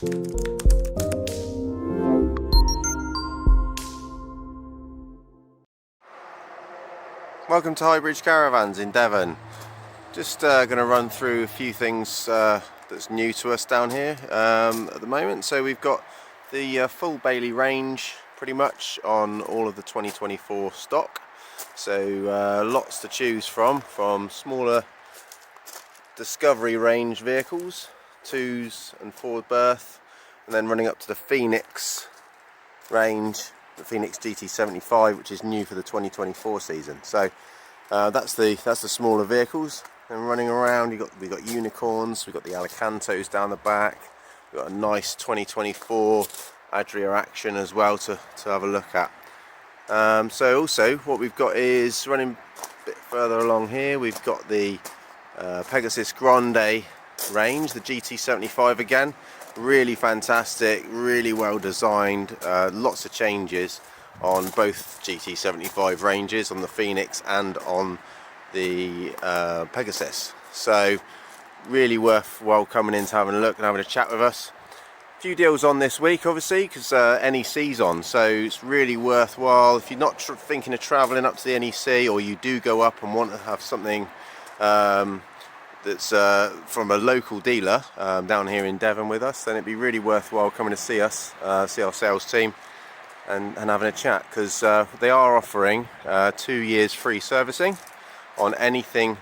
Welcome to Highbridge Caravans in Devon. Just going to run through a few things that's new to us down here at the moment. So we've got the full Bailey range pretty much on all of the 2024 stock. So lots to choose from smaller Discovery range vehicles, 2s and 4 berth, and then running up to the Phoenix range, the Phoenix GT75, which is new for the 2024 season. So that's the smaller vehicles. And running around, we've got unicorns, we've got the Alicantos down the back, we've got a nice 2024 Adria Action as well to have a look at. So also what we've got is, running a bit further along here, we've got the Pegasus Grande range, the GT75 again. Really fantastic, really well designed, lots of changes on both GT75 ranges, on the Phoenix and on the Pegasus. So really worthwhile coming in to having a look and having a chat with us. A few deals on this week obviously, because NEC's on, so it's really worthwhile if you're not thinking of travelling up to the NEC, or you do go up and want to have something that's from a local dealer down here in Devon with us, then it'd be really worthwhile coming to see us, see our sales team, and having a chat, because they are offering 2 years free servicing on anything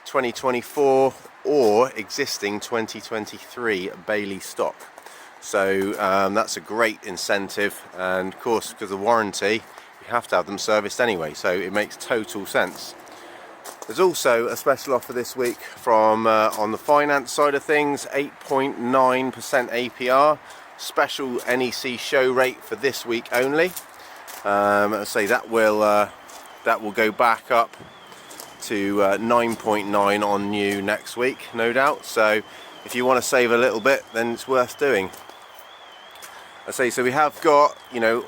2024 or existing 2023 Bailey stock. So that's a great incentive, and of course because of warranty you have to have them serviced anyway, so it makes total sense. There's also a special offer this week from on the finance side of things, 8.9% APR, special NEC show rate for this week only. I say that will go back up to 9.9 on new next week, no doubt. So if you want to save a little bit, then it's worth doing. I say, so we have got, you know,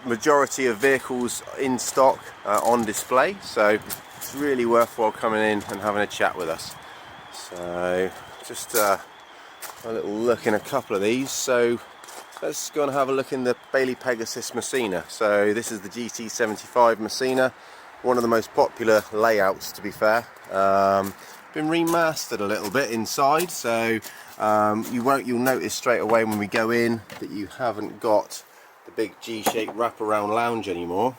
majority of vehicles in stock on display, so it's really worthwhile coming in and having a chat with us. So just a little look in a couple of these. So let's go and have a look in the Bailey Pegasus Messina. So this is the GT75 Messina, one of the most popular layouts, to be fair. Been remastered a little bit inside, so you'll notice straight away when we go in that you haven't got the big G-shaped wraparound lounge anymore,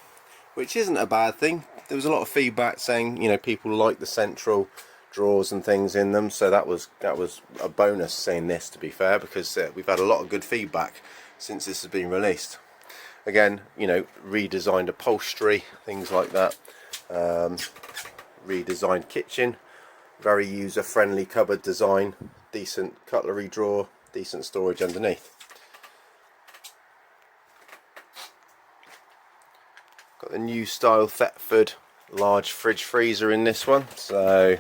which isn't a bad thing. There was a lot of feedback saying, you know, people like the central drawers and things in them, so that was a bonus saying this, to be fair, because we've had a lot of good feedback since this has been released. Again, you know, redesigned upholstery, things like that, redesigned kitchen, very user-friendly cupboard design, decent cutlery drawer, decent storage underneath. Got the new style Thetford large fridge freezer in this one, so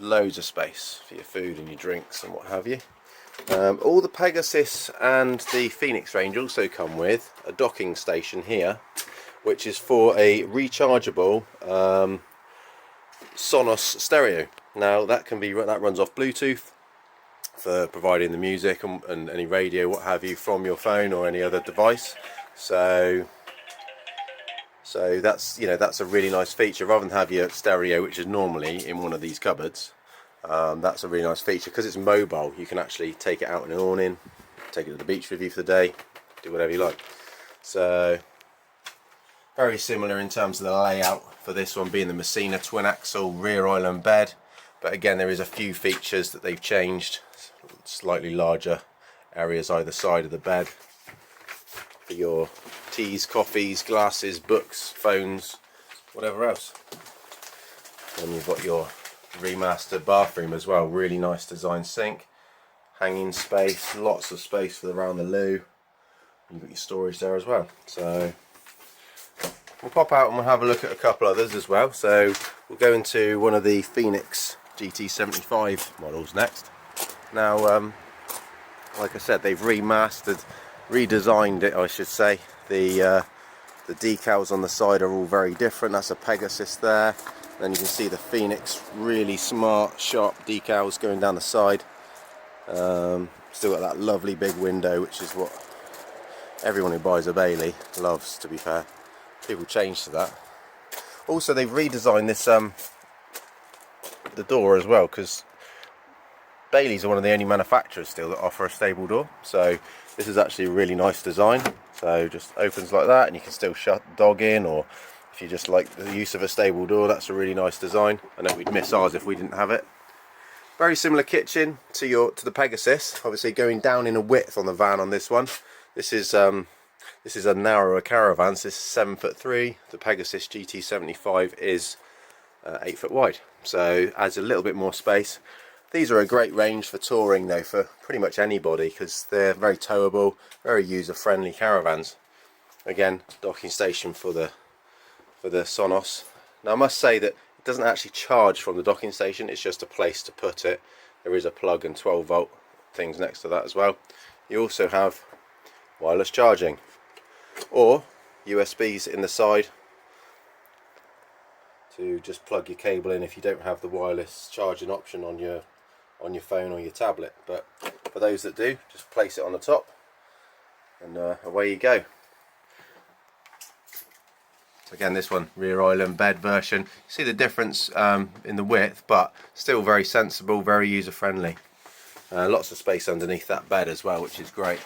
loads of space for your food and your drinks and what have you. All the Pegasus and the Phoenix range also come with a docking station here, which is for a rechargeable Sonos stereo. Now that runs off Bluetooth for providing the music and any radio, what have you, from your phone or any other device. So that's, you know, that's a really nice feature, rather than have your stereo, which is normally in one of these cupboards. That's a really nice feature because it's mobile. You can actually take it out in an awning, take it to the beach with you for the day, do whatever you like. So very similar in terms of the layout for this one, being the Messina twin axle rear island bed, but again there is a few features that they've changed. Slightly larger areas either side of the bed for your teas, coffees, glasses, books, phones, whatever else. And you've got your remastered bathroom as well, really nice design sink, hanging space, lots of space for around the loo. You've got your storage there as well. So we'll pop out and we'll have a look at a couple others as well. So we'll go into one of the Phoenix GT75 models next. Now like I said, they've redesigned it, I should say. The decals on the side are all very different. That's a Pegasus there. Then you can see the Phoenix, really smart, sharp decals going down the side. Still got that lovely big window, which is what everyone who buys a Bailey loves, to be fair. People change to that. Also, they've redesigned this the door as well, because Baileys are one of the only manufacturers still that offer a stable door. So this is actually a really nice design. So just opens like that, and you can still shut the dog in, or if you just like the use of a stable door, that's a really nice design. I know we'd miss ours if we didn't have it. Very similar kitchen to the Pegasus. Obviously going down in a width on the van on this one. This is a narrower caravan. So this is 7'3". The Pegasus GT75 is 8 foot wide, so adds a little bit more space. These are a great range for touring though, for pretty much anybody, because they're very towable, very user friendly caravans. Again, docking station for the Sonos. Now I must say that it doesn't actually charge from the docking station, it's just a place to put it. There is a plug and 12 volt things next to that as well. You also have wireless charging, or USBs in the side to just plug your cable in if you don't have the wireless charging option on your phone or your tablet. But for those that do, just place it on the top and away you go. So again, this one, rear island bed version. You see the difference in the width, but still very sensible, very user friendly. Lots of space underneath that bed as well, which is great.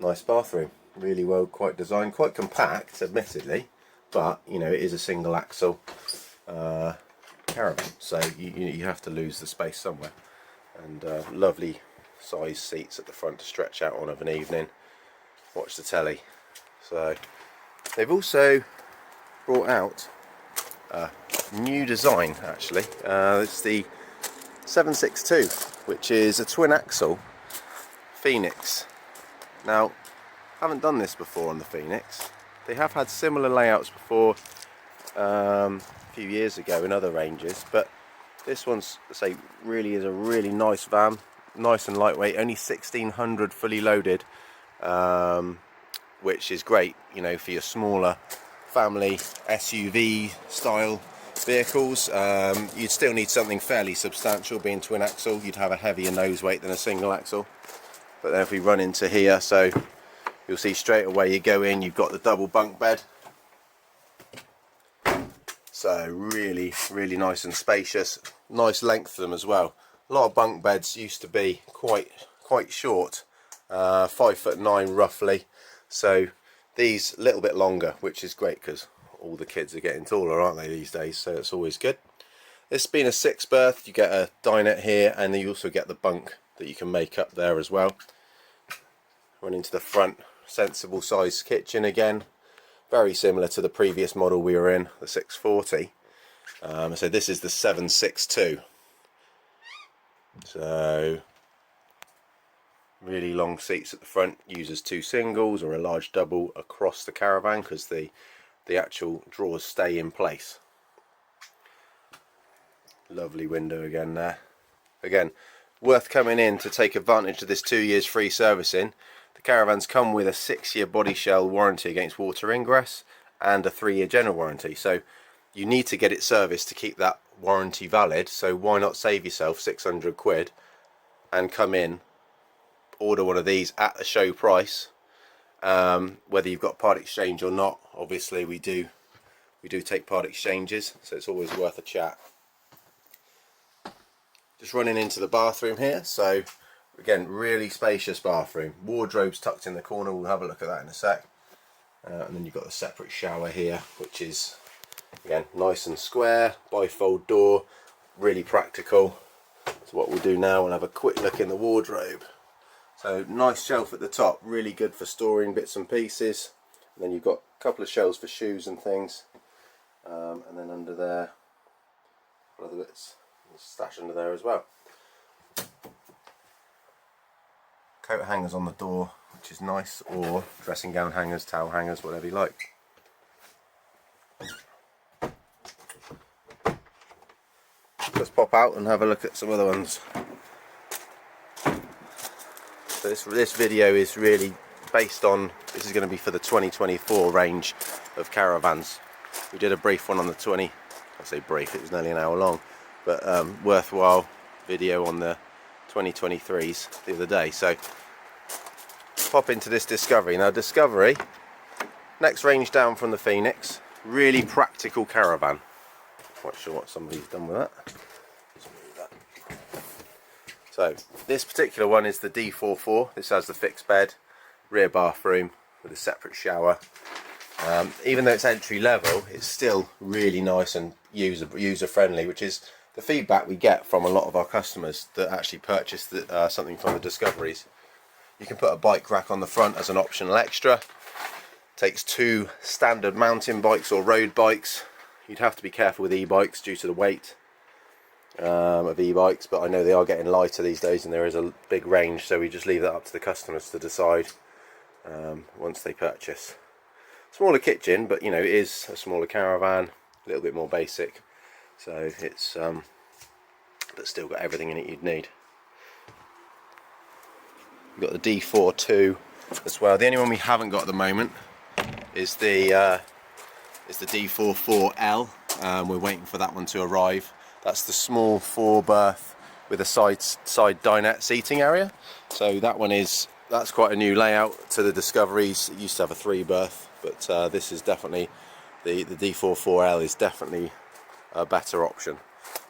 Nice bathroom, really well quite designed, quite compact admittedly, but you know, it is a single axle caravan, so you have to lose the space somewhere. And lovely size seats at the front to stretch out on of an evening, watch the telly. So they've also brought out a new design actually. It's the 762, which is a twin axle Phoenix. Now, I haven't done this before on the Phoenix. They have had similar layouts before a few years ago in other ranges, but this one's, say, really is a really nice van, nice and lightweight, only 1600 fully loaded, which is great, you know, for your smaller family SUV style vehicles. You'd still need something fairly substantial, being twin axle. You'd have a heavier nose weight than a single axle. But then if we run into here, so you'll see straight away you go in, you've got the double bunk bed. So really, really nice and spacious. Nice length to them as well. A lot of bunk beds used to be quite short, 5'9" roughly. So these a little bit longer, which is great because all the kids are getting taller, aren't they, these days? So it's always good. This being a 6 berth, you get a dinette here, and then you also get the bunk that you can make up there as well. Run into the front, sensible size kitchen again, very similar to the previous model we were in, the 640. So this is the 762. So really long seats at the front, uses 2 singles or a large double across the caravan because the actual drawers stay in place. Lovely window again there. Again, worth coming in to take advantage of this 2 years free servicing. The caravans come with a 6-year body shell warranty against water ingress and a 3-year general warranty. So you need to get it serviced to keep that warranty valid. So why not save yourself 600 quid and come in, order one of these at the show price, whether you've got part exchange or not. Obviously we do take part exchanges, so it's always worth a chat. Just running into the bathroom here, so again, really spacious bathroom. Wardrobes tucked in the corner, we'll have a look at that in a sec. And then you've got a separate shower here, which is again nice and square, bifold door, really practical. So what we'll do now, we'll have a quick look in the wardrobe. So nice shelf at the top, really good for storing bits and pieces. And then you've got a couple of shelves for shoes and things, and then under there, other bits stash under there as well. Coat hangers on the door, which is nice, or dressing gown hangers, towel hangers, whatever you like. Let's pop out and have a look at some other ones. So this video is really based on, this is going to be for the 2024 range of caravans. We did a brief one on the I say brief, it was nearly an hour long, but worthwhile video on the 2023s the other day. So pop into this Discovery. Now Discovery, next range down from the Phoenix, really practical caravan. Quite sure what somebody's done with that. So this particular one is the D44. This has the fixed bed, rear bathroom with a separate shower. Even though it's entry level, it's still really nice and user friendly, which is the feedback we get from a lot of our customers that actually purchase something from the Discoveries. You can put a bike rack on the front as an optional extra. Takes 2 standard mountain bikes or road bikes. You'd have to be careful with e-bikes due to the weight of e-bikes, but I know they are getting lighter these days and there is a big range, so we just leave that up to the customers to decide once they purchase. Smaller kitchen, but you know, it is a smaller caravan, a little bit more basic, so it's but still got everything in it you'd need. We've got the D42 as well. The only one we haven't got at the moment is the D44L. We're waiting for that one to arrive. That's the small 4-berth with a side dinette seating area. So that one that's quite a new layout to the Discoveries. It used to have a 3-berth, but this is definitely the D44L is definitely a better option.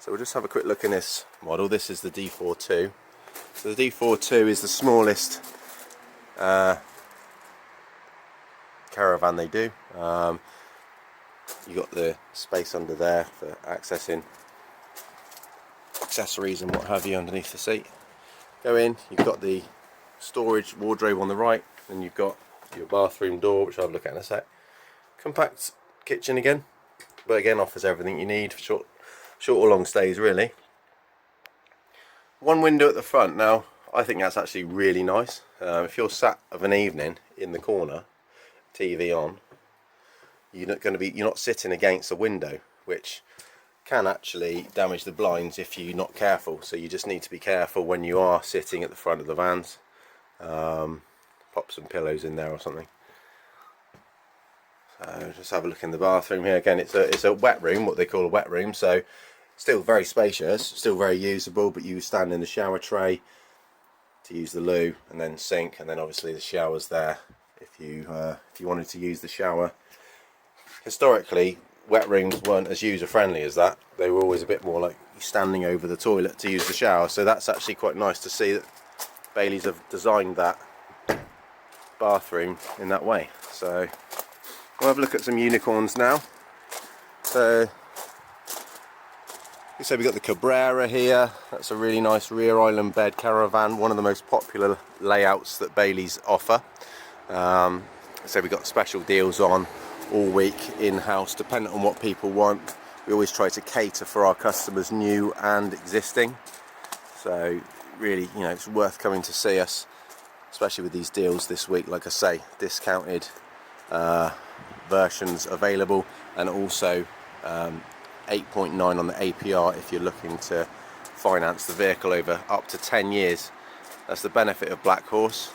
So we'll just have a quick look in this model. This is the D42. So the D42 is the smallest caravan they do. You got the space under there for accessing accessories and what have you underneath the seat. Go in, you've got the storage wardrobe on the right, and you've got your bathroom door, which I'll look at in a sec. Compact kitchen again, but again offers everything you need for short or long stays really. One window at the front. Now I think that's actually really nice. If you're sat of an evening in the corner, TV on, you're not sitting against a window, which can actually damage the blinds if you're not careful. So you just need to be careful when you are sitting at the front of the vans. Pop some pillows in there or something. So just have a look in the bathroom here. Again, it's a wet room, what they call a wet room. So still very spacious, still very usable. But you stand in the shower tray to use the loo, and then sink, and then obviously the shower's there if you wanted to use the shower. Historically, wet rooms weren't as user friendly as that. They were always a bit more like standing over the toilet to use the shower. So that's actually quite nice to see that Bailey's have designed that bathroom in that way. So we'll have a look at some unicorns now. So we've got the Cabrera here. That's a really nice rear island bed caravan, one of the most popular layouts that Bailey's offer. So we've got special deals on all week in-house, depending on what people want. We always try to cater for our customers, new and existing. So really, you know, it's worth coming to see us, especially with these deals this week. Like I say, discounted versions available, and also 8.9 on the APR if you're looking to finance the vehicle over up to 10 years. That's the benefit of Black Horse.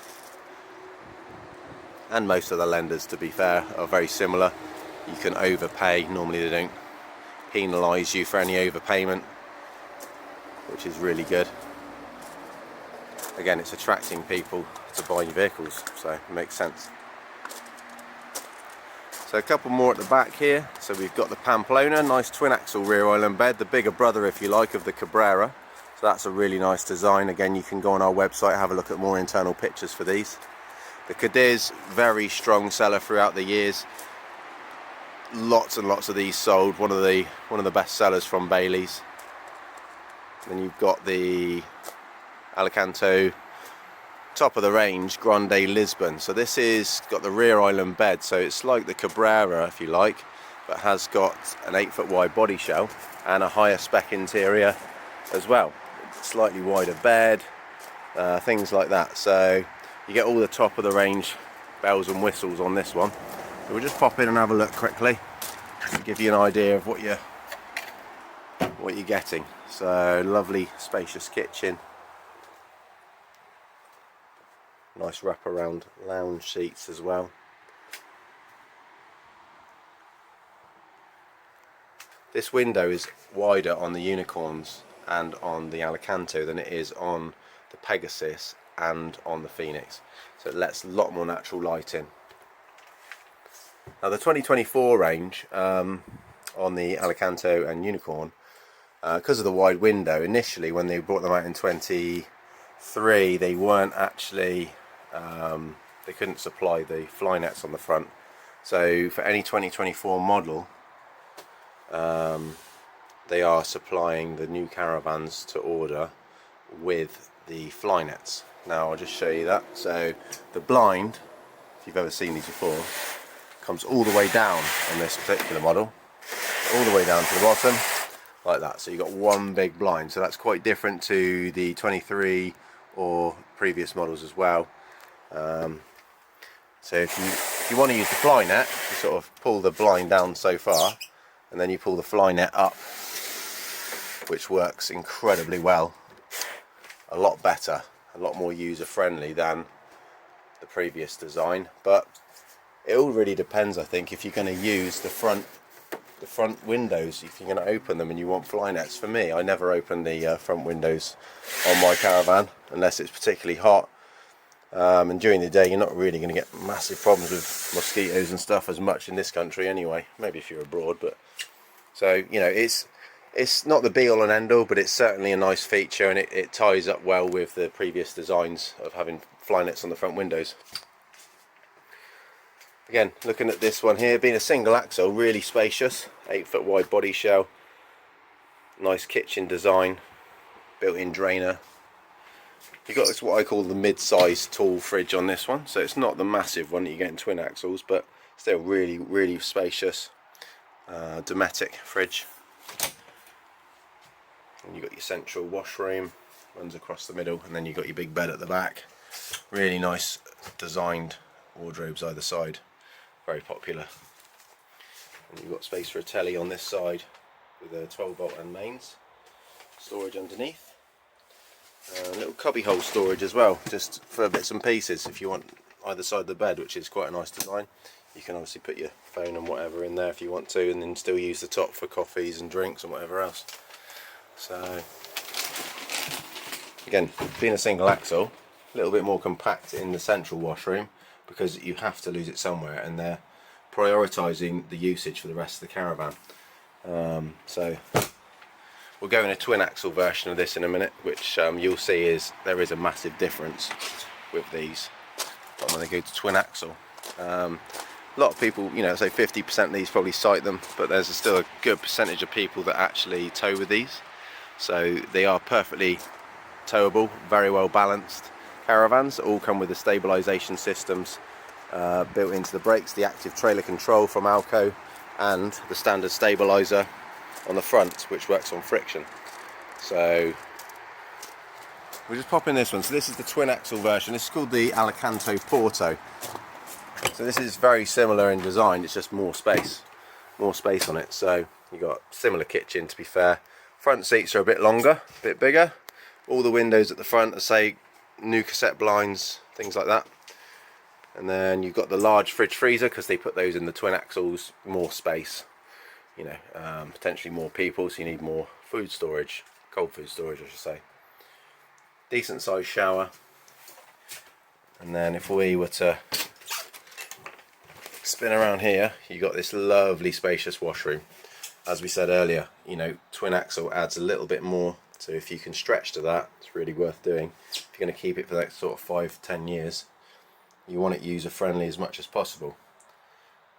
And most of the lenders, to be fair, are very similar. You can overpay. Normally they don't penalise you for any overpayment, which is really good. Again, it's attracting people to buy your vehicles, so it makes sense. So a couple more at the back here. So we've got the Pamplona, nice twin axle rear island bed, the bigger brother if you like of the Cabrera. So that's a really nice design. Again, you can go on our website, have a look at more internal pictures for these. The Cadiz, very strong seller throughout the years. Lots and lots of these sold. One of the best sellers from Bailey's. Then you've got the Alicanto top of the range Grande Lisbon. So this is got the rear island bed, so it's like the Cabrera if you like, but has got an 8-foot wide body shell and a higher spec interior as well. Slightly wider bed, things like that. So you get all the top of the range bells and whistles on this one. So we'll just pop in and have a look quickly to give you an idea of what you're getting. So lovely spacious kitchen, nice wraparound lounge seats as well. This window is wider on the Unicorns and on the Alicanto than it is on the Pegasus and on the Phoenix, so it lets a lot more natural light in. Now the 2024 range on the Alicanto and Unicorn, because of the wide window, initially when they brought them out in 23, they weren't actually, they couldn't supply the fly nets on the front. So for any 2024 model, they are supplying the new Caravans to order with the fly nets. Now I'll just show you that. So the blind, if you've ever seen these before, comes all the way down on this particular model, all the way down to the bottom like that. So you've got one big blind, so that's quite different to the 23 or previous models as well. So if you want to use the fly net, you sort of pull the blind down so far and then you pull the fly net up, which works incredibly well, a lot better, a lot more user friendly than the previous design. But it all really depends, I think, if you're going to use the front windows, if you're going to open them and you want fly nets. For me, I never open the front windows on my Caravan unless it's particularly hot, and during the day you're not really going to get massive problems with mosquitoes and stuff as much in this country anyway, maybe if you're abroad. But so, you know, it's not the be all and end all, but it's certainly a nice feature, and it ties up well with the previous designs of having fly nets on the front windows. Again, looking at this one here, being a single axle, really spacious, 8-foot wide body shell, nice kitchen design, built-in drainer. You've got this, what I call the mid-sized tall fridge on this one, so it's not the massive one that you get in twin axles, but still really, really spacious. Dometic fridge. And you've got your central washroom, runs across the middle, and then you've got your big bed at the back. Really nice designed wardrobes either side, very popular. And you've got space for a telly on this side with a 12-volt and mains, storage underneath. Little cubby hole storage as well, just for bits and pieces if you want either side of the bed, which is quite a nice design. You can obviously put your phone and whatever in there if you want to, and then still use the top for coffees and drinks and whatever else. So again, being a single axle, a little bit more compact in the central washroom because you have to lose it somewhere, and they're prioritising the usage for the rest of the Caravan. So we'll go in a twin axle version of this in a minute, which you'll see there is a massive difference with these when they go to twin axle. A lot of people, you know, say 50% of these probably cite them, but there's still a good percentage of people that actually tow with these. So they are perfectly towable, very well balanced Caravans that all come with the stabilisation systems built into the brakes, the active trailer control from Alco, and the standard stabiliser on the front, which works on friction. So we'll just pop in this one. So this is the twin axle version. This is called the Alicanto Porto. So this is very similar in design, it's just more space on it. So you've got similar kitchen, to be fair. Front seats are a bit longer, a bit bigger. All the windows at the front are, say, new cassette blinds, things like that. And then you've got the large fridge freezer, because they put those in the twin axles, more space. You know, potentially more people, so you need more food storage, cold food storage I should say. Decent sized shower. And then if we were to spin around here, you got this lovely spacious washroom. As we said earlier, you know, twin axle adds a little bit more, so if you can stretch to that, it's really worth doing. If you're going to keep it for the next sort of 5-10 years, you want it user friendly as much as possible.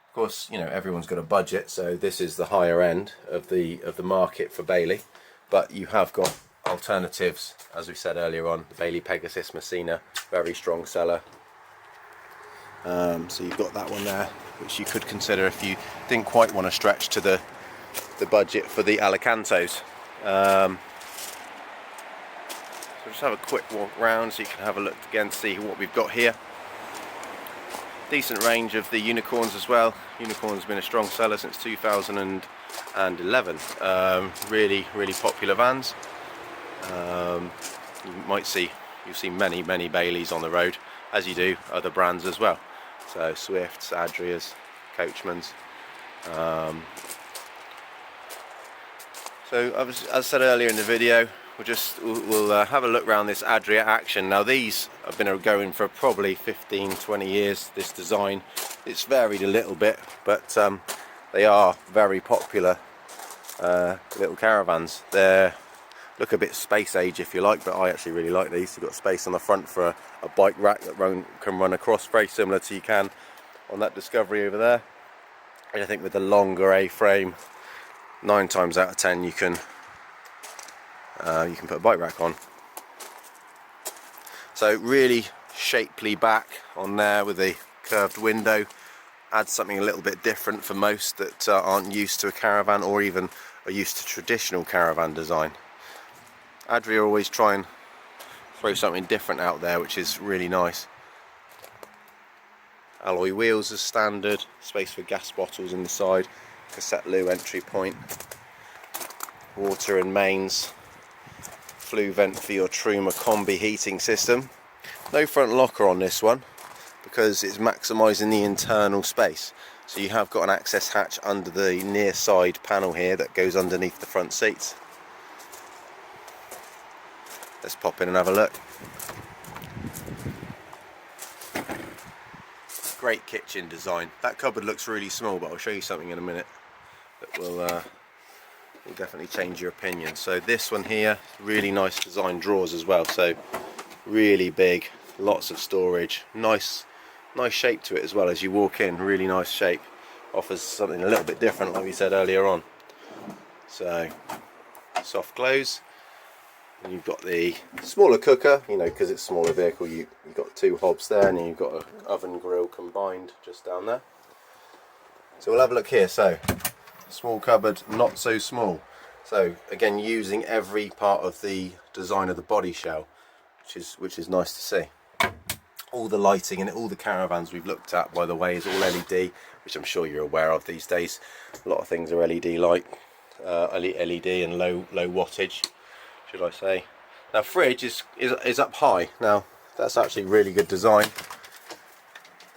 Of course, you know, everyone's got a budget, so this is the higher end of the market for Bailey, but you have got alternatives, as we said earlier on. The Bailey Pegasus Ms, very strong seller. So you've got that one there, which you could consider if you didn't quite want to stretch to the budget for the Alicantos. So just have a quick walk round so you can have a look again, see what we've got here. Decent range of the Unicorns as well. Unicorn's been a strong seller since 2011. Really popular vans. You'll see many Baileys on the road, as you do other brands as well. So Swifts, Adrias, Coachmans. So as I said earlier in the video, we'll have a look around this Adria Action. Now these have been going for probably 15-20 years, this design. It's varied a little bit, but they are very popular little caravans. They look a bit space age if you like, but I actually really like these. You've got space on the front for a bike rack that can run across, very similar to you can on that Discovery over there. And I think with the longer A-frame, 9 times out of 10 you can put a bike rack on. So really shapely back on there with a curved window, adds something a little bit different for most that aren't used to a caravan or even are used to traditional caravan design. Adria always try and throw something different out there, which is really nice. Alloy wheels as standard, space for gas bottles in the side, cassette loo entry point, water and mains, flue vent for your Truma combi heating system. No front locker on this one because it's maximising the internal space. So you have got an access hatch under the near side panel here that goes underneath the front seats. Let's pop in and have a look. Great kitchen design. That cupboard looks really small, but I'll show you something in a minute that will definitely change your opinion. So this one here, really nice design drawers as well. So really big, lots of storage, nice shape to it as well as you walk in. Really nice shape. Offers something a little bit different, like we said earlier on. So soft close. And you've got the smaller cooker, you know, because it's a smaller vehicle. You've got 2 hobs there, and then you've got an oven grill combined just down there. So we'll have a look here. So small cupboard, not so small. So again, using every part of the design of the body shell, which is nice to see. All the lighting in it, all the caravans we've looked at, by the way, is all LED, which I'm sure you're aware of these days. A lot of things are LED light, LED and low wattage, should I say. Now fridge is up high. Now that's actually really good design.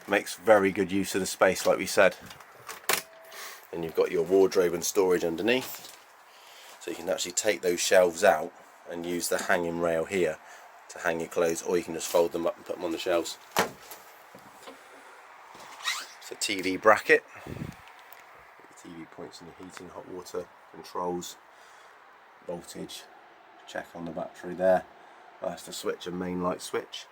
Makes very good use of the space, like we said. And you've got your wardrobe and storage underneath, so you can actually take those shelves out and use the hanging rail here to hang your clothes, or you can just fold them up and put them on the shelves. It's a TV bracket. The TV points in the heating, hot water controls, voltage check on the battery there. That's the switch, a main light switch.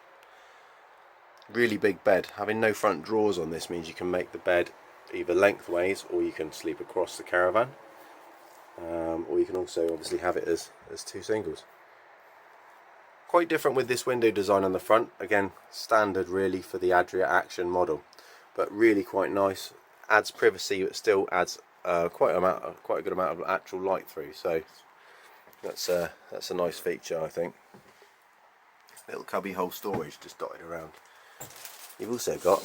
Really big bed. Having no front drawers on this means you can make the bed either lengthways, or you can sleep across the caravan, or you can also obviously have it as 2 singles. Quite different with this window design on the front. Again, standard really for the Adria Action model, but really quite nice. Adds privacy, but still adds quite a good amount of actual light through. So that's a nice feature, I think. Little cubby hole storage just dotted around. You've also got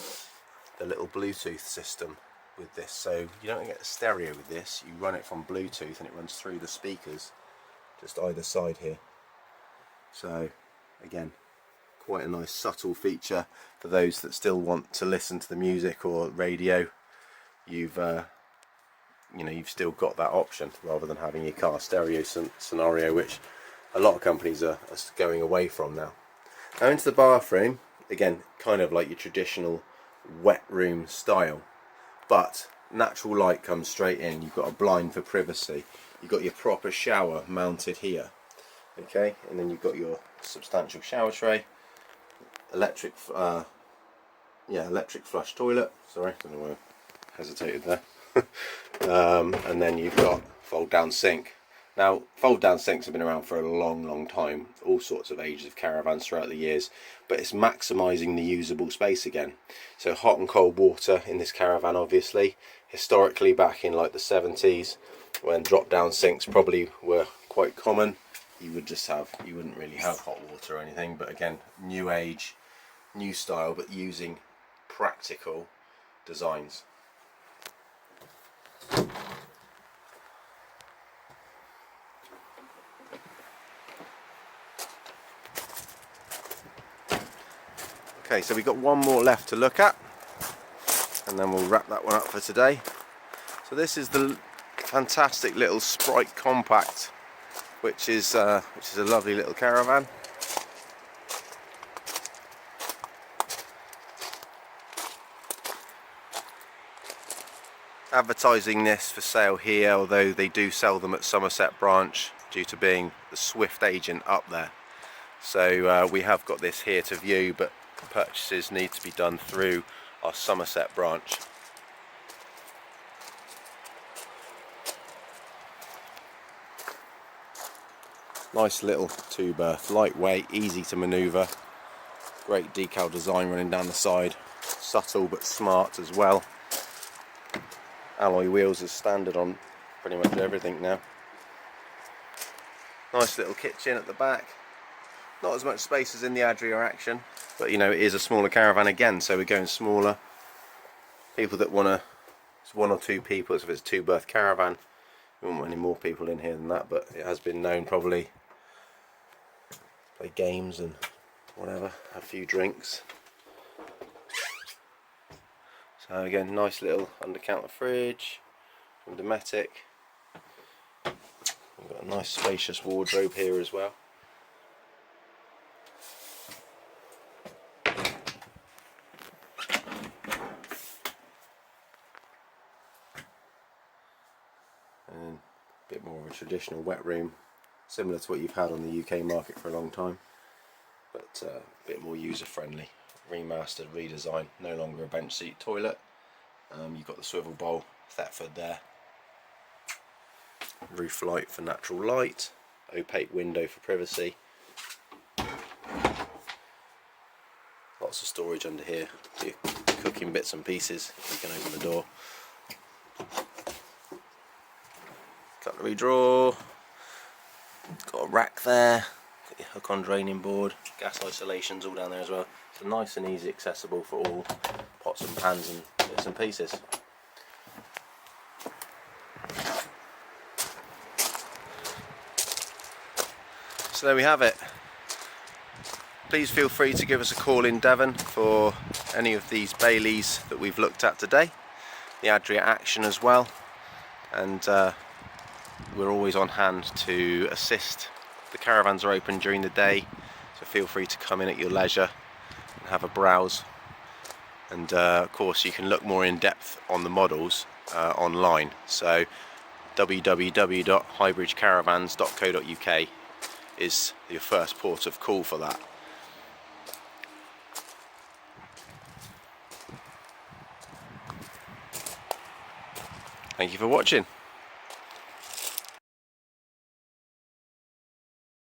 the little Bluetooth system with this, so you don't get a stereo with this. You run it from Bluetooth and it runs through the speakers just either side here. So again, quite a nice subtle feature for those that still want to listen to the music or radio. You've still got that option rather than having your car stereo scenario, which a lot of companies are going away from now. Now into the bathroom, again, kind of like your traditional wet room style, but natural light comes straight in. You've got a blind for privacy. You've got your proper shower mounted here, okay, and then you've got your substantial shower tray, electric flush toilet. Sorry, I don't know why I hesitated there. And then you've got fold down sink. Now fold down sinks have been around for a long time, all sorts of ages of caravans throughout the years, but it's maximising the usable space again. So hot and cold water in this caravan, obviously. Historically back in like the 70s, when drop down sinks probably were quite common, you wouldn't really have hot water or anything, but again, new age, new style, but using practical designs. Okay, so we've got one more left to look at, and then we'll wrap that one up for today. So this is the fantastic little Sprite Compact, which is a lovely little caravan. Advertising this for sale here, although they do sell them at Somerset branch due to being the Swift agent up there. So we have got this here to view, but purchases need to be done through our Somerset branch. Nice little two-berth, lightweight, easy to manoeuvre. Great decal design running down the side, subtle but smart as well. Alloy wheels as standard on pretty much everything now. Nice little kitchen at the back. Not as much space as in the Adria Action, but you know, it is a smaller caravan again, so we're going smaller. People that want it's 1 or 2 people, so if it's a 2-berth caravan, we won't want any more people in here than that, but it has been known probably play games and whatever, have a few drinks. So again, nice little under-counter fridge from Dometic. We've got a nice spacious wardrobe here as well. And a bit more of a traditional wet room, similar to what you've had on the UK market for a long time, but a bit more user-friendly. Remastered, redesigned, no longer a bench seat toilet. You've got the swivel bowl Thetford there, roof light for natural light, opaque window for privacy, lots of storage under here for your cooking bits and pieces. You can open the door, cutlery drawer, got a rack there, got your hook on draining board, gas isolations all down there as well. So nice and easy accessible for all pots and pans and bits and pieces. So there we have it. Please feel free to give us a call in Devon for any of these Baileys that we've looked at today, the Adria Action as well, and we're always on hand to assist. The caravans are open during the day, so feel free to come in at your leisure and have a browse. And of course you can look more in depth on the models online, so www.highbridgecaravans.co.uk is your first port of call for that. Thank you for watching.